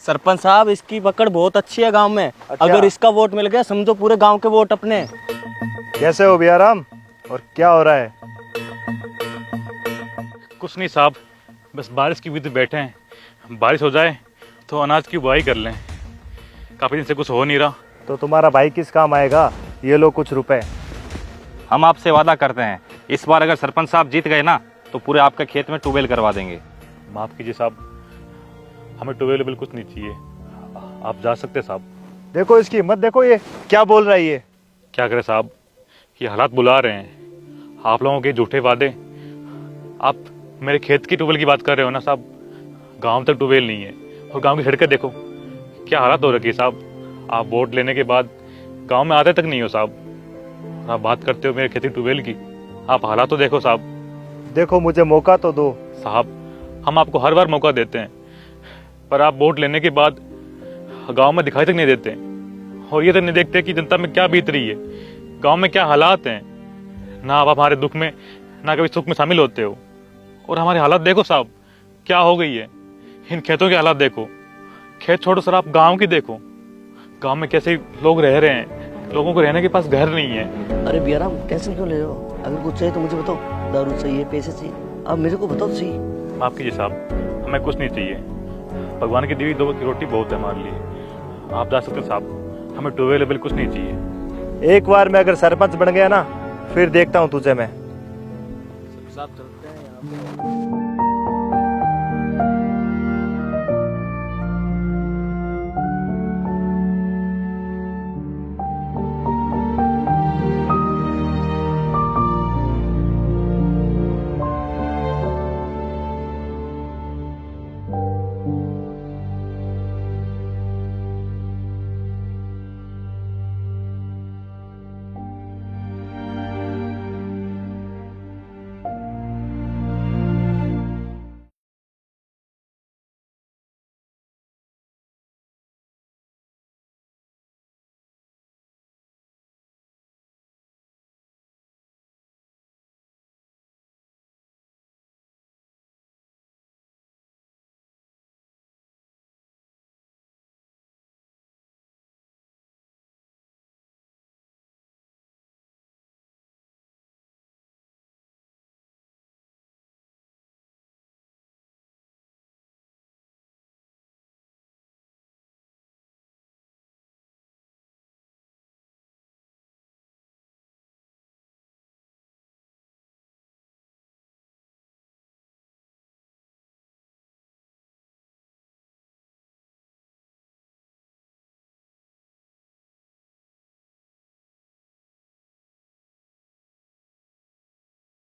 सरपंच साहब, इसकी पकड़ बहुत अच्छी है गांव में। अच्छा। अगर इसका वोट मिल गया समझो पूरे गांव के वोट अपने। कैसे हो बियाराम, और क्या हो रहा है? कुछ नहीं साहब, बस बारिश की उम्मीद में बैठे हैं। बारिश हो जाए तो अनाज की बुआई कर लें। काफ़ी दिन से कुछ हो नहीं रहा। तो तुम्हारा भाई किस काम आएगा? ये लो कुछ रुपए। हम आपसे वादा करते हैं, इस बार अगर सरपंच साहब जीत गए ना तो पूरे आपके खेत में ट्यूबवेल करवा देंगे। माफ़ कीजिए साहब, हमें ट्यूबवेल कुछ नहीं चाहिए। आप जा सकते साहब। देखो इसकी हिम्मत, देखो ये क्या बोल रहा है ये। क्या करें साहब, ये हालात बुला रहे हैं। आप लोगों के झूठे वादे। आप मेरे खेत की ट्यूबवेल की बात कर रहे हो ना साहब। गांव तक ट्यूबवेल नहीं है, और गांव की सड़कें देखो क्या हालात हो रखी है साहब। आप वोट लेने के बाद गांव में आते तक नहीं हो साहब। आप बात करते हो मेरे खेती ट्यूबवेल की। आप हालात तो देखो साहब। देखो मुझे मौका तो दो। साहब, हम आपको हर बार मौका देते हैं, पर आप वोट लेने के बाद गांव में दिखाई तक नहीं देते, और ये तक नहीं देखते कि जनता में क्या बीत रही है, गांव में क्या हालात हैं। ना आप हमारे दुख में ना कभी सुख में शामिल होते हो। और हमारे हालात देखो साहब, क्या हो गई है। इन खेतों के हालात देखो। खेत छोड़ो सर, आप गांव की देखो। गांव में कैसे लोग रह रहे हैं। लोगों को रहने के पास घर नहीं है। अरे बियाराम, टेंशन क्यों ले रहे हो? अगर कुछ चाहिए तो मुझे बताओ। दारू चाहिए, पैसे चाहिए, अब मेरे को बताओ तो सही। माफ कीजिए साहब, हमें कुछ नहीं चाहिए। भगवान की दी हुई 2 वक्त की रोटी बहुत है हमारे लिए। आप जा सकते हैं साहब, हमें ट्यूबवेल कुछ नहीं चाहिए। एक बार मैं अगर सरपंच बन गया ना, फिर देखता हूँ तुझे मैं। साहब चलते हैं यहाँ पे।